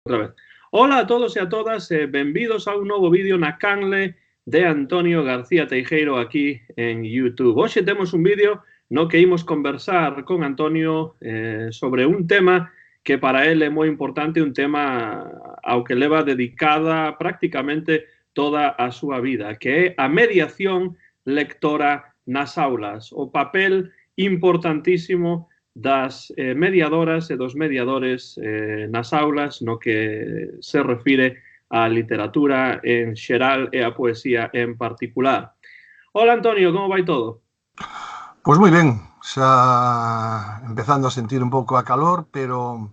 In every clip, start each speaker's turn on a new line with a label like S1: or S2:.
S1: Outra vez. Ola a todos e a todas e benvidos a un novo vídeo na canle de Antonio García Teijeiro aquí en YouTube. Hoxe temos un vídeo no que imos conversar con Antonio sobre un tema que para él é moi importante, un tema ao que leva dedicada prácticamente toda a súa vida, que é a mediación lectora nas aulas, o papel importantísimo das mediadoras e dos mediadores nas aulas no que se refire á literatura en xeral e á poesía en particular. Hola, Antonio, como vai todo?
S2: Pois moi ben, xa empezando a sentir un pouco a calor, pero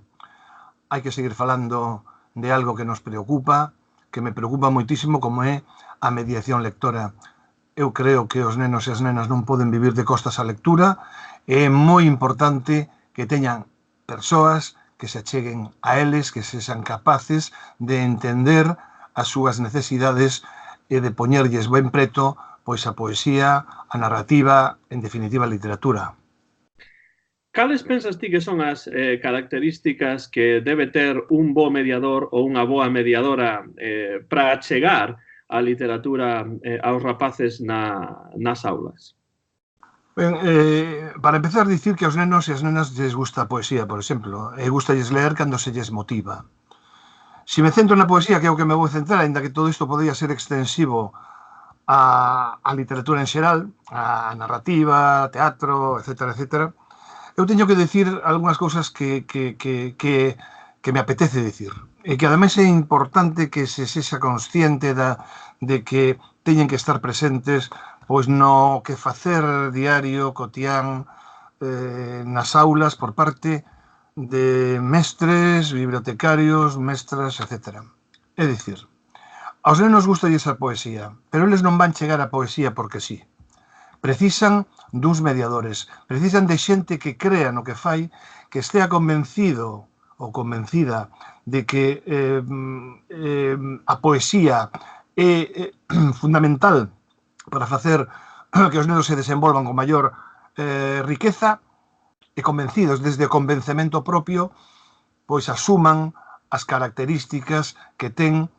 S2: hai que seguir falando de algo que nos preocupa, que me preocupa moitísimo, como é a mediación lectora. Eu creo que os nenos e as nenas non poden vivir de costas á lectura. É moi importante que teñan persoas que se acheguen a eles, que se sean capaces de entender as súas necesidades e de poñerlles ben preto pois a poesía, a narrativa, en definitiva a literatura.
S1: Cales pensas ti que son as características que debe ter un bo mediador ou unha boa mediadora para chegar a literatura aos rapaces nas aulas?
S2: Ben, para empezar, dicir que aos nenos e as nenas lles gusta a poesía, por exemplo, e gustalles ler cando se lles motiva. Se me centro na poesía, que é o que me vou centrar, ainda que todo isto podría ser extensivo a literatura en xeral, a narrativa, teatro, etc., etc., eu teño que dicir algunhas cousas que me apetece dicir. E que, ademais, é importante que se sexa consciente de que teñen que estar presentes pois no que facer diario, cotián, nas aulas por parte de mestres, bibliotecarios, mestras, etc. É dicir, aos nenos gustalles a poesía, pero eles non van chegar a poesía porque sí. Precisan duns mediadores, precisan de xente que crea no que fai, que estea convencido ou convencida de que a poesía é fundamental para facer que os nenos se desenvolvan con maior riqueza, e convencidos desde o convencemento propio, pois asuman as características que ten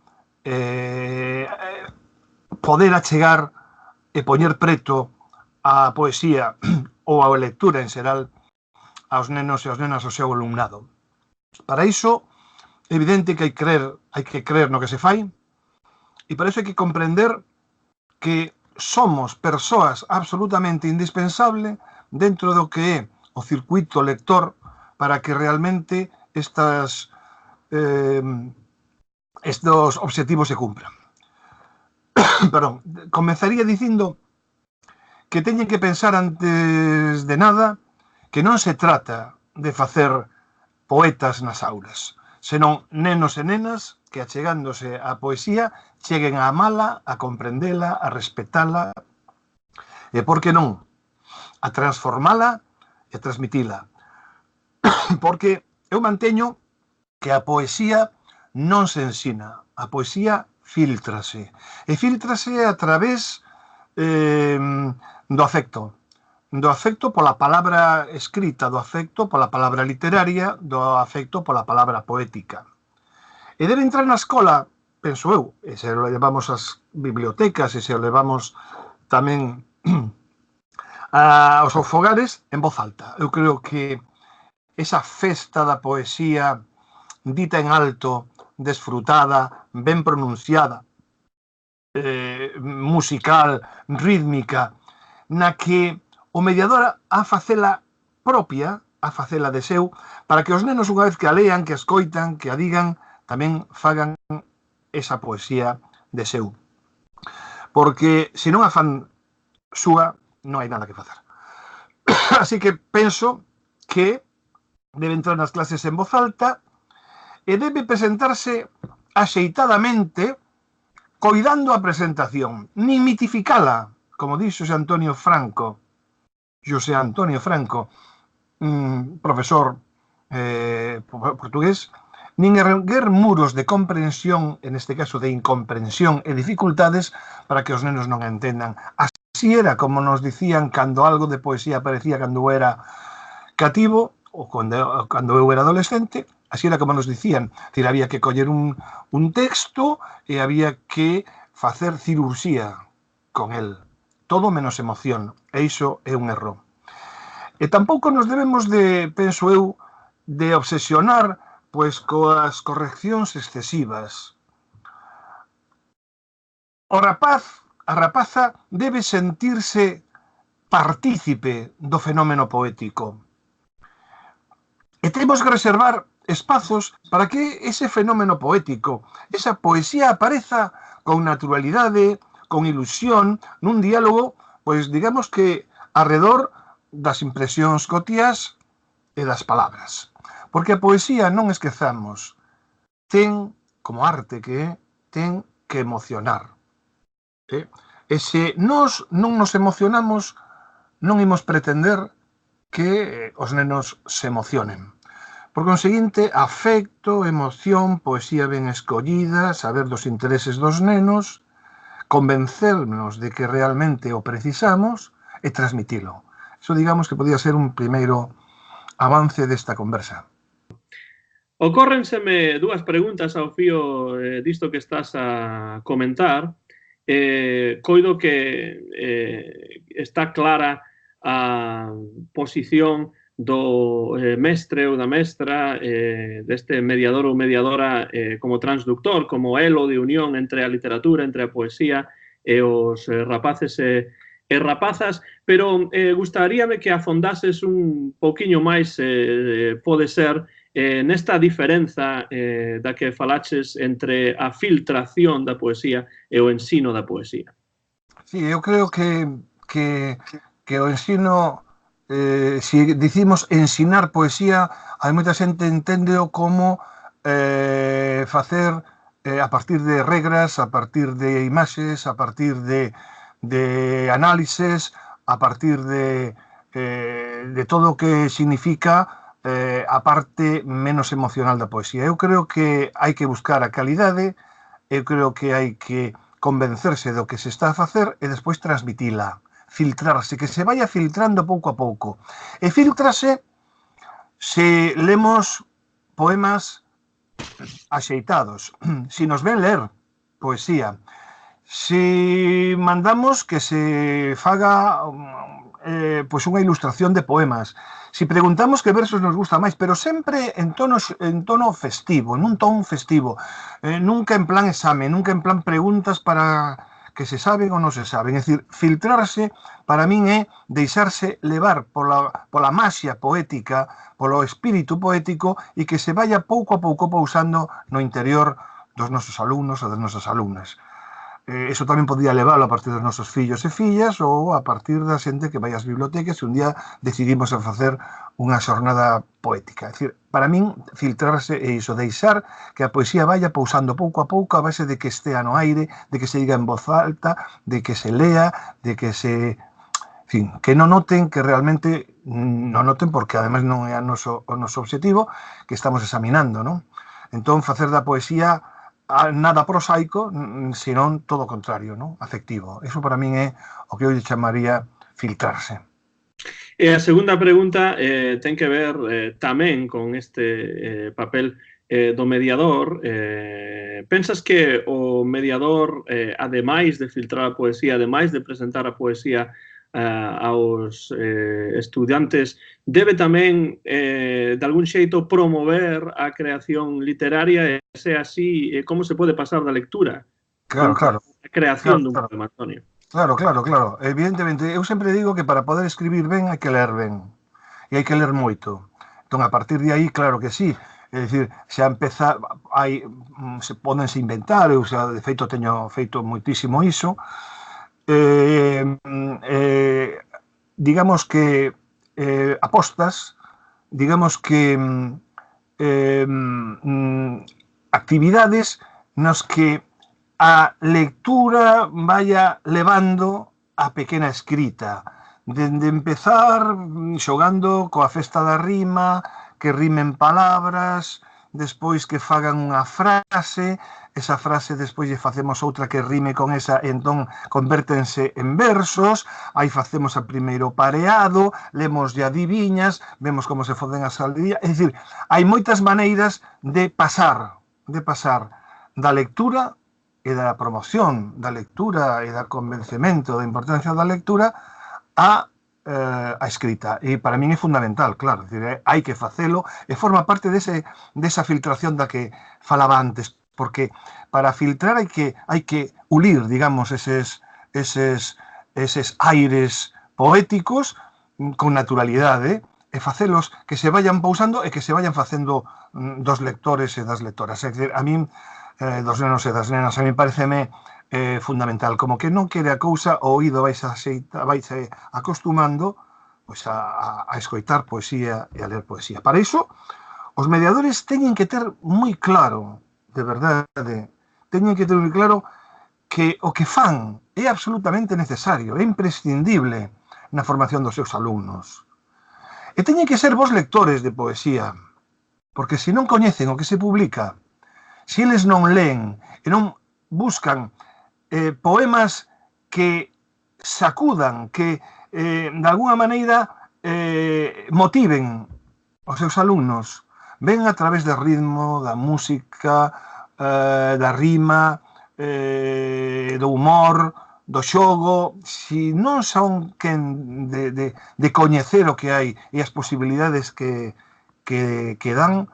S2: poder achegar e poñer preto a poesía ou a lectura en xeral aos nenos e aos nenas ao seu alumnado. Para iso, é evidente que hai que creer no que se fai, e para iso hai que comprender que somos persoas absolutamente indispensables dentro do que é o circuito lector para que realmente estes obxectivos se cumpran. Perdón, comenzaría dicindo que teñen que pensar antes de nada que non se trata de facer poetas nas aulas, senón nenos e nenas que achegándose á poesía cheguen a amala, a comprendela, a respetala e, por que non, a transformala e a transmitila. Porque eu manteño que a poesía non se ensina, a poesía filtrase. E filtrase a través do afecto pola palabra escrita, do afecto pola palabra literaria, do afecto pola palabra poética. E debe entrar na escola, penso eu, e se o levamos ás bibliotecas e se o levamos tamén aos fogares, en voz alta. Eu creo que esa festa da poesía dita en alto, desfrutada, ben pronunciada, musical, rítmica, na que o mediador a facela propia, a facela de seu, para que os nenos, unha vez que a lean, que a escoitan, que a digan, tamén fagan esa poesía de seu. Porque se non a fan súa, non hai nada que facer. Así que penso que debe entrar nas clases en voz alta e debe presentarse axeitadamente, coidando a presentación, nin mitificala, como dixo Xosé Antonio Franco, profesor portugués, nin erguer muros de comprensión, en este caso de incomprensión e dificultades, para que os nenos non entendan. Así era como nos dicían cando algo de poesía aparecía cando eu era cativo, ou cando eu era adolescente, Así era como nos dicían. Decir, había que coller un texto e había que facer cirurxía con el. Todo menos emoción. E iso é un erro. E tampouco nos debemos de, penso eu, de obsesionar pois coas correccións excesivas. O rapaz, a rapaza, debe sentirse partícipe do fenómeno poético. E temos que reservar espazos para que ese fenómeno poético, esa poesía apareza con naturalidade, con ilusión, nun diálogo, pois digamos que arredor das impresións cotiás e das palabras. Porque a poesía, non esquezamos, ten, como arte que é, ten que emocionar. E se nós non nos emocionamos, non imos pretender que os nenos se emocionen. Por conseguinte, afecto, emoción, poesía ben escollida, saber dos intereses dos nenos, convencernos de que realmente o precisamos e transmitilo. Iso digamos que podía ser un primeiro avance desta conversa.
S1: Ocórrenseme dúas preguntas ao fío disto que estás a comentar. Coido que está clara a posición do mestre ou da mestra, deste mediador ou mediadora como transductor, como elo de unión entre a literatura, entre a poesía e os rapaces e rapazas, pero gustaríame que afondases un pouquiño máis, pode ser, nesta diferenza da que falaches entre a filtración da poesía e o ensino da poesía.
S2: Sí, eu creo que o ensino, se dicimos ensinar poesía, hai moita xente entendeo como facer a partir de regras, a partir de imaxes, a partir de análises, a partir de todo o que significa a parte menos emocional da poesía. Eu creo que hai que buscar a calidade, eu creo que hai que convencerse do que se está a facer e despois transmitila, filtrarse, que se vaya filtrando pouco a pouco. E filtrase se lemos poemas axeitados, se nos ven ler poesía, se mandamos que se faga pois unha ilustración de poemas, se preguntamos que versos nos gusta máis, pero sempre en tono festivo, nun ton festivo, nunca en plan exame, nunca en plan preguntas para que se saben ou non se saben. É dicir, filtrarse para min é deixarse levar pola maxia poética, polo espírito poético e que se vaya pouco a pouco pousando no interior dos nosos alumnos ou das nosas alumnas. Eso tamén podía leválo a partir dos nosos fillos e fillas ou a partir da xente que vai ás bibliotecas e un día decidimos a facer unha xornada poética. É dicir, para min, filtrarse é iso, deixar que a poesía vaya pousando pouco a pouco a base de que estea no aire, de que se diga en voz alta, de que se lea, de que se... En fin, que non noten, que realmente non noten, porque ademais non é o noso objetivo, que estamos examinando, non? Entón, facer da poesía nada prosaico, senón todo o contrario, non? Afectivo. Eso para min é o que eu chamaría filtrarse.
S1: E a segunda pregunta ten que ver tamén con este papel do mediador. Pensas que o mediador, ademais de filtrar a poesía, ademais de presentar a poesía aos estudiantes, debe tamén, de algún xeito, promover a creación literaria, e se así, como se pode pasar da lectura?
S2: Claro.
S1: A creación dun poema, Antonio.
S2: Claro. Evidentemente, eu sempre digo que para poder escribir ben hai que ler ben. E hai que ler moito. Entón, a partir de aí, claro que sí. É dicir, xa empeza, se pódense inventar, eu xa, de feito, teño feito moitísimo iso. Digamos que apostas, digamos que actividades nas que a lectura vaya levando a pequena escrita, dende empezar xogando coa festa da rima, que rimen palabras, despois que fagan unha frase, esa frase despois lle facemos outra que rime con esa, e entón convértense en versos, aí facemos o primeiro pareado, lemos de adiviñas, vemos como se foden as aldías, é dicir, hai moitas maneiras de pasar da lectura e da promoción da lectura e da convencemento da importancia da lectura a escrita. E para min é fundamental, claro, hai que facelo e forma parte desa filtración da que falaba antes, porque para filtrar hai que ulir, digamos, eses aires poéticos con naturalidade e facelos que se vayan pousando e que se vayan facendo dos lectores e das lectoras. É dicir, a min, dos nenos e das nenas, a mí pareceme fundamental. Como que non quere a cousa, o oído vaise acostumando pois, a escoitar poesía e a ler poesía. Para iso, os mediadores teñen que ter moi claro, de verdade, teñen que ter moi claro que o que fan é absolutamente necesario, é imprescindible na formación dos seus alumnos. E teñen que ser vos lectores de poesía, porque se non coñecen o que se publica, se eles non leen e non buscan poemas que sacudan, que de alguna maneira motiven os seus alumnos, ven a través do ritmo, da música, da rima, do humor, do xogo, se non son quen de coñecer o que hai e as posibilidades que dan,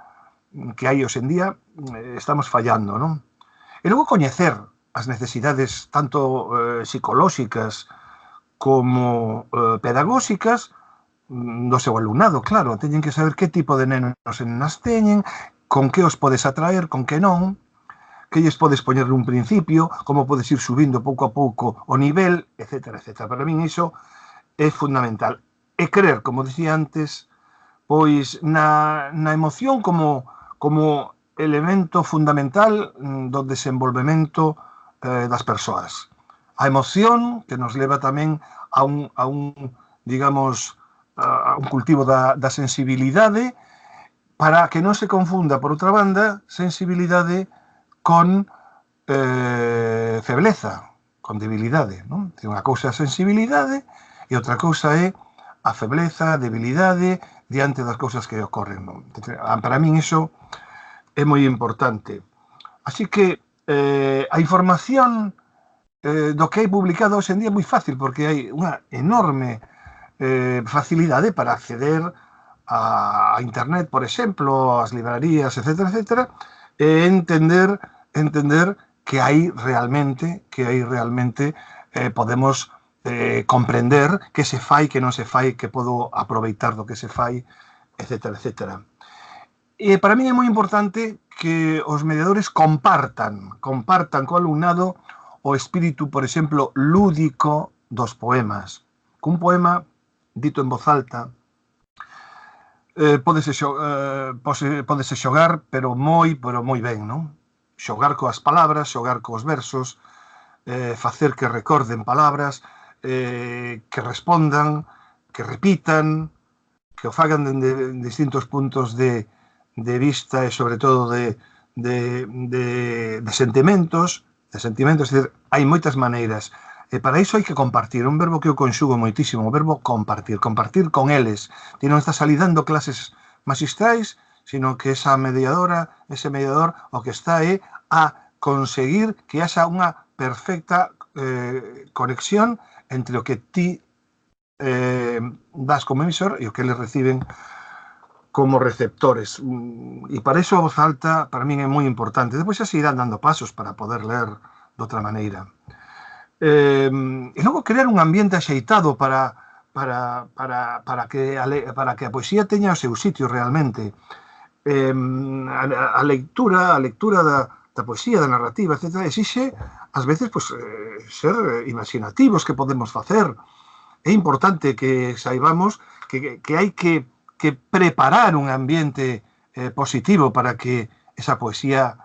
S2: que hai hoxe en día, estamos fallando, non? E logo coñecer as necesidades tanto psicolóxicas como pedagóxicas do seu alumnado, claro, teñen que saber que tipo de nenos e nenas teñen, con que os podes atraer, con que non, que lles podes poñer nun principio, como podes ir subindo pouco a pouco o nivel, etc. Para min iso é fundamental. E creer, como dicía antes, pois na emoción como elemento fundamental do desenvolvemento das persoas. A emoción que nos leva tamén a un digamos, a un cultivo da sensibilidade, para que non se confunda, por outra banda, sensibilidade con febleza, con debilidade, non? Unha cousa é a sensibilidade e outra cousa é a febleza, a debilidade diante das cousas que ocorren, non? Para min iso é moi importante. Así que a información do que hai publicado hoxe en día é moi fácil, porque hai unha enorme facilidade para acceder a internet, por exemplo, ás librarías, etc., e entender que aí realmente podemos comprender que se fai, que non se fai, que podo aproveitar do que se fai, etc. E para mí é moi importante que os mediadores compartan co alumnado o espírito, por exemplo, lúdico dos poemas. Un poema dito en voz alta pódese xogar, pero moi ben, non? Xogar coas palabras, xogar cos versos, facer que recorden palabras, que respondan, que repitan, que o fagan de distintos puntos de vista e, sobre todo, de sentimentos, é dicir, hai moitas maneiras. E para iso hai que compartir, un verbo que eu conxugo moitísimo, o verbo compartir con eles. Ti non estás ali dando clases magistrais, sino que esa mediadora, ese mediador, o que está é a conseguir que haxa unha perfecta conexión entre o que ti das como emisor e o que eles reciben como receptores. E para iso a voz alta, para min é moi importante. Depois xa se irán dando pasos para poder ler de outra maneira. E logo crear un ambiente axeitado para que a poesía teña o seu sitio realmente. A lectura da poesía, da narrativa, etc., exixe, ás veces, ser imaginativos, que podemos facer. É importante que saibamos que hai que preparar un ambiente positivo para que esa poesía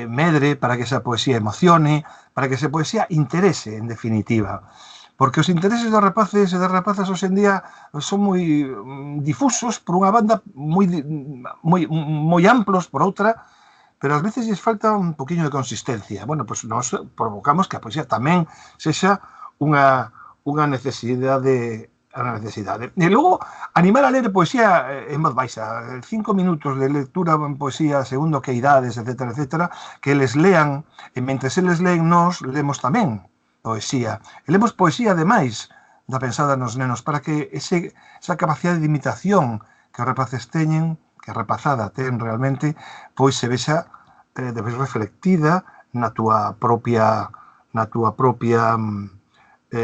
S2: medre, para que esa poesía emocione, para que esa poesía interese, en definitiva. porque os intereses dos rapaces e das rapazas hoxe en día son moi difusos, por unha banda, moi amplos, por outra, pero ás veces lles falta un poquinho de consistencia. Bueno, pois nos provocamos que a poesía tamén sexa unha necesidade. E logo, animar a ler poesía en voz baixa, 5 minutos de lectura en poesía segundo que idades, etc., etc., que eles lean, e mentres eles leen, nós lemos tamén poesía. E lemos poesía, ademais, da pensada nos nenos, para que esa capacidade de imitación que os rapaces teñen, que a rapazada ten realmente, pois se vexa debes reflectida na túa propia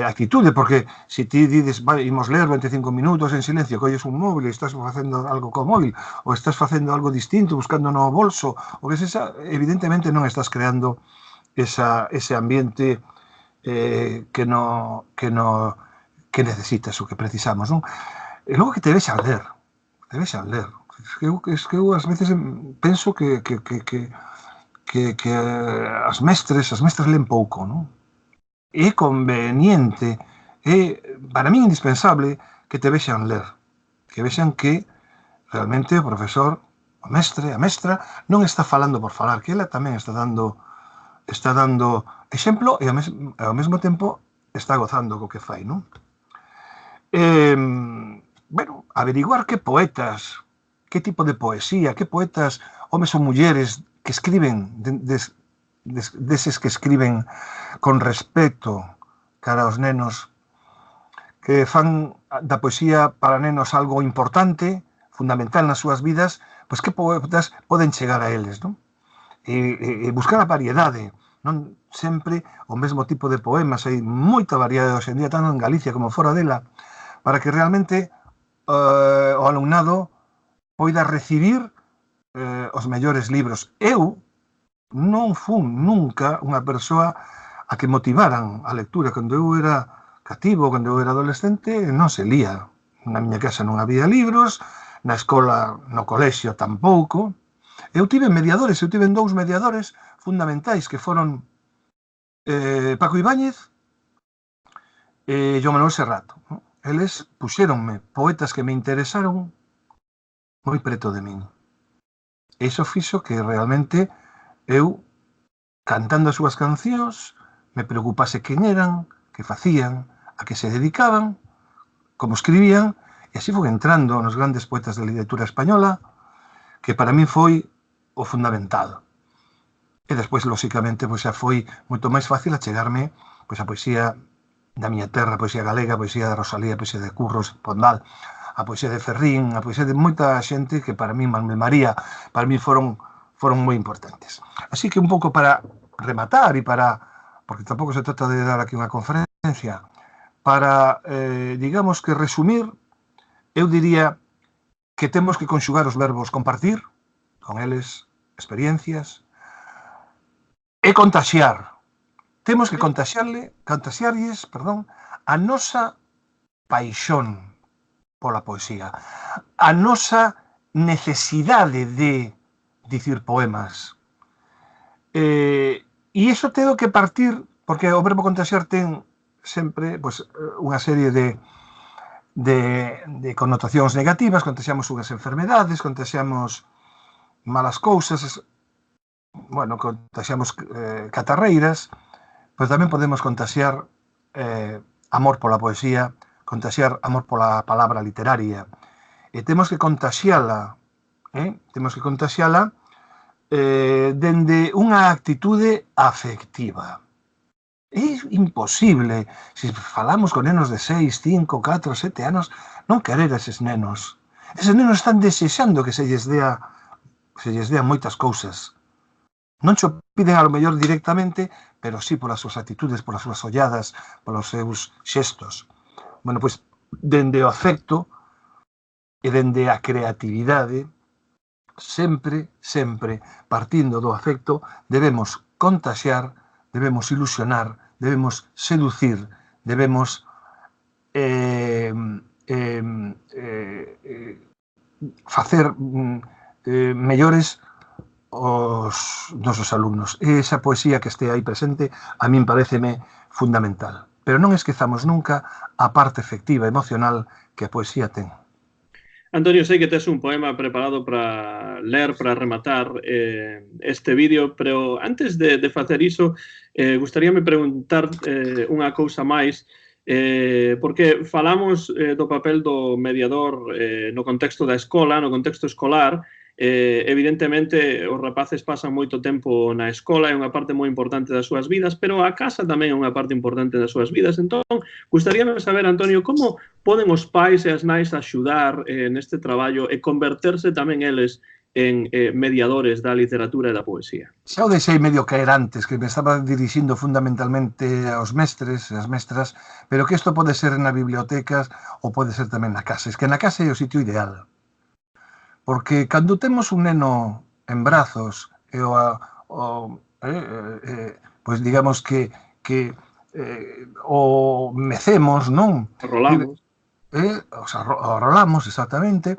S2: actitude, porque se ti dices, imos ler 25 minutos en silencio, colles un móvil e estás facendo algo co móvil, ou estás facendo algo distinto, buscando no bolso, o que sexa, evidentemente non estás creando ese ambiente que necesitas, o que precisamos, non? E logo que te vexan ler. Es que eu ás veces penso que as mestres len pouco, non? É conveniente, para mí indispensable, que te vexan ler, que vexan que realmente o profesor, o mestre, a mestra, non está falando por falar, que ela tamén está dando exemplo e ao mesmo tempo está gozando co que fai, non? Bueno, averiguar que poetas, que tipo de poesía, que poetas, homes ou mulleres, que escriben, deses que escriben con respeto cara aos nenos, que fan da poesía para nenos algo importante, fundamental nas súas vidas, pois que poetas poden chegar a eles, non? E buscar a variedade, non sempre o mesmo tipo de poemas, hai moita variedade hoxe en día, tanto en Galicia como fora dela, para que realmente o alumnado poida recibir os mellores libros. Eu non fun nunca unha persoa a que motivaran a lectura. Cando eu era cativo, cando eu era adolescente, non se lía. Na miña casa non había libros, na escola, no colexio tampouco. Eu tiven 2 mediadores fundamentais que foron Paco Ibáñez e Joan Manuel Serrato. Eles puxéronme poetas que me interesaron moi preto de min. E iso fixo que realmente eu, cantando as súas cancións, me preocupase quen eran, que facían, a que se dedicaban, como escribían, e así foi entrando nos grandes poetas da literatura española, que para min foi o fundamental. E despois, lóxicamente, pois xa foi moito máis fácil achegarme pois a poesía da miña terra, a poesía galega, a poesía de Rosalía, a poesía de Curros, Pondal, a poesía de Ferrín, a poesía de moita xente que para mí, Manuel María, para mí foron moi importantes. Así que un pouco para rematar e porque tampouco se trata de dar aquí unha conferencia, para, digamos que resumir, eu diría que temos que conxugar os verbos compartir, con eles experiencias, e contaxiar. Temos que contaxiarlles, a nosa paixón pola poesía, a nosa necesidade de dicir poemas. E iso tedo que partir, porque o verbo contaxiar ten sempre unha serie de connotacións negativas, contaxiamos unhas enfermedades, contaxiamos malas cousas, bueno, contaxiamos catarreiras, pero tamén podemos contaxiar amor pola poesía, contaxiar amor pola palabra literaria. E temos que contaxiala, dende unha actitude afectiva. É imposible, se falamos con nenos de 6, 5, 4, 7 anos, non querer a eses nenos. Eses nenos están desexando que se lles dea moitas cousas. Non xo piden a lo mellor directamente, pero sí polas súas actitudes, polas súas olladas, polos seus xestos. Bueno, pois, dende o afecto e dende a creatividade, sempre partindo do afecto, debemos contaxiar, debemos ilusionar, debemos seducir, debemos facer mellores os nosos alumnos. E esa poesía que este aí presente a min pareceme fundamental. pero non esquezamos nunca a parte efectiva, emocional que a poesía ten.
S1: Antonio, sei que tes un poema preparado para ler, para rematar este vídeo, pero antes de facer iso, gustaríame preguntar unha cousa máis, porque falamos do papel do mediador no contexto da escola, no contexto escolar. Evidentemente, os rapaces pasan moito tempo na escola, é unha parte moi importante das súas vidas, pero a casa tamén é unha parte importante das súas vidas. Entón, gustaríame saber, Antonio, como poden os pais e as nais axudar neste traballo e converterse tamén eles en mediadores da literatura e da poesía?
S2: Xa o deixei medio caer antes, que me estaba dirixindo fundamentalmente aos mestres e as mestras, pero que isto pode ser na bibliotecas ou pode ser tamén na casa. Es que na casa é o sitio ideal. Porque cando temos un neno en brazos e pois digamos que o mecemos, non?
S1: Rolamos.
S2: O rolamos, exactamente.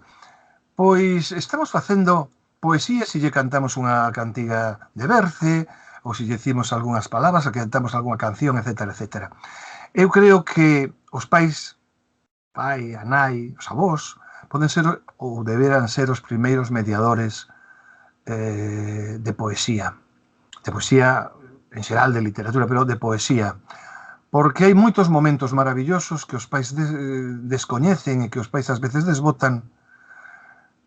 S2: Pois estamos facendo poesía se lle cantamos unha cantiga de Berce, ou se lle dicimos algunhas palabras, ou cantamos algunha canción, etc, etc. Eu creo que os pais, pai, a nai, os avós, poden ser ou deberan ser os primeiros mediadores de poesía en xeral, de literatura, pero de poesía, porque hai moitos momentos maravillosos que os pais descoñecen e que os pais ás veces desbotan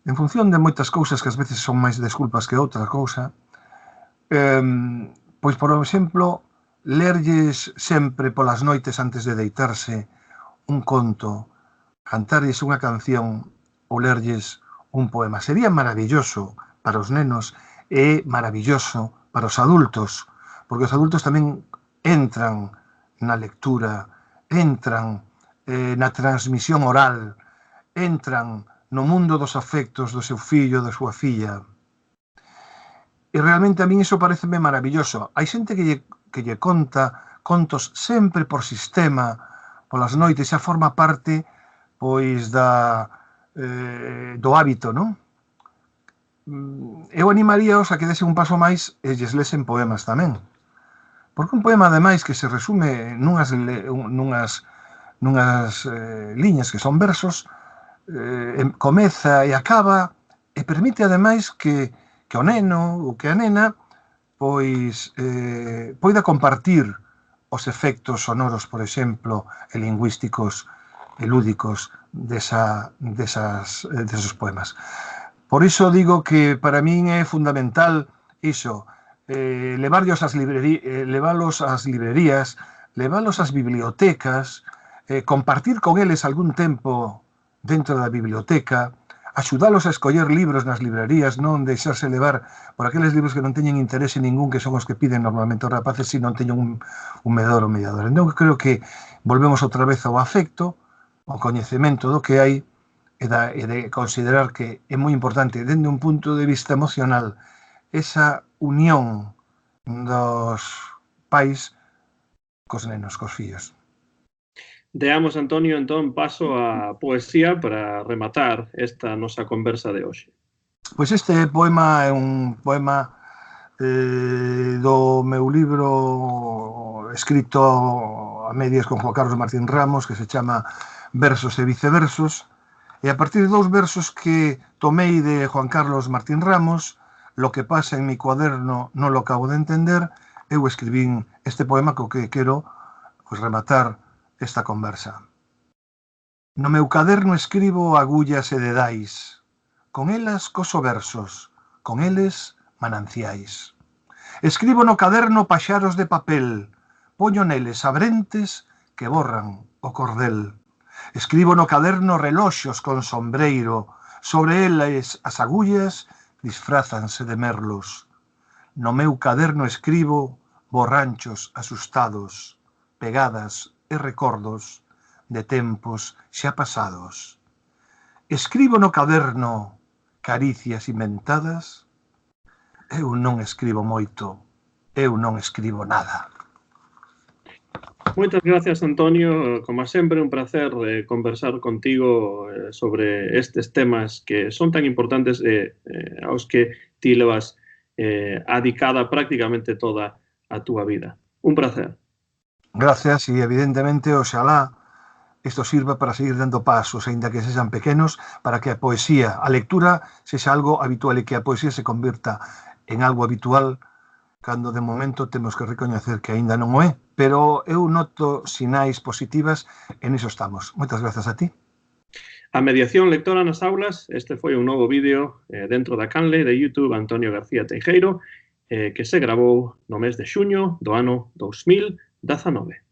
S2: en función de moitas cousas que ás veces son máis desculpas que outra cousa. Pois, por exemplo, lerlles sempre polas noites antes de deitarse un conto, cantarlles unha canción ou lerlles un poema. Sería maravilloso para os nenos e maravilloso para os adultos, porque os adultos tamén entran na lectura, entran na transmisión oral, entran no mundo dos afectos do seu fillo, da súa filla. E realmente a min iso pareceme maravilloso. Hai xente que lle conta contos sempre por sistema, polas noites, xa forma parte pois do hábito, non? Eu animaríaos a que desen un paso máis e lles lesen poemas tamén. Porque un poema, ademais, que se resume nunhas liñas que son versos, comeza e acaba e permite, ademais, que o neno ou que a nena pois poida compartir os efectos sonoros, por exemplo, e lingüísticos e lúdicos deses poemas. Por iso digo que para min é fundamental iso, levalos ás librerías, levalos ás bibliotecas, compartir con eles algún tempo dentro da biblioteca, axudalos a escoller libros nas librerías, non deixarse levar por aqueles libros que non teñen interese ningún, que son os que piden normalmente os rapaces se non teñen un medador ou mediador. Entón, creo que volvemos outra vez ao afecto, ao coñecemento do que hai e de considerar que é moi importante, dende un punto de vista emocional, esa unión dos pais cos nenos, cos fillos.
S1: Deamos, Antonio, entón paso a poesía para rematar esta nosa conversa de hoxe.
S2: Pois este poema é un poema do meu libro escrito a medias con Juan Carlos Martín Ramos, que se chama Versos e viceversos, e a partir de dous versos que tomei de Juan Carlos Martín Ramos, Lo que pasa en mi cuaderno non lo acabo de entender, eu escribín este poema co que quero rematar esta conversa. No meu caderno escribo agullas e dedais, con elas coso versos, con eles mananciais. Escribo no caderno paxaros de papel, poño neles abrentes que borran o cordel. Escribo no caderno reloxos con sombreiro, sobre eles as agullas disfrázanse de merlos. No meu caderno escribo borranchos asustados, pegadas e recordos de tempos xa pasados. Escribo no caderno caricias inventadas. Eu non escribo moito, eu non escribo nada.
S1: Moitas gracias, Antonio. Como sempre, un placer conversar contigo sobre estes temas que son tan importantes aos que ti levas adicada prácticamente toda a túa vida. Un placer.
S2: Gracias e, evidentemente, oxalá isto sirva para seguir dando pasos, aínda que sexan pequenos, para que a poesía, a lectura, sexa algo habitual e que a poesía se convirta en algo habitual cando de momento temos que recoñecer que aínda non o é, pero eu noto sinais positivas e niso estamos. Moitas grazas a ti.
S1: A mediación lectora nas aulas, este foi un novo vídeo dentro da canle de YouTube Antonio García Teijeiro, que se gravou no mes de xuño do ano 2019.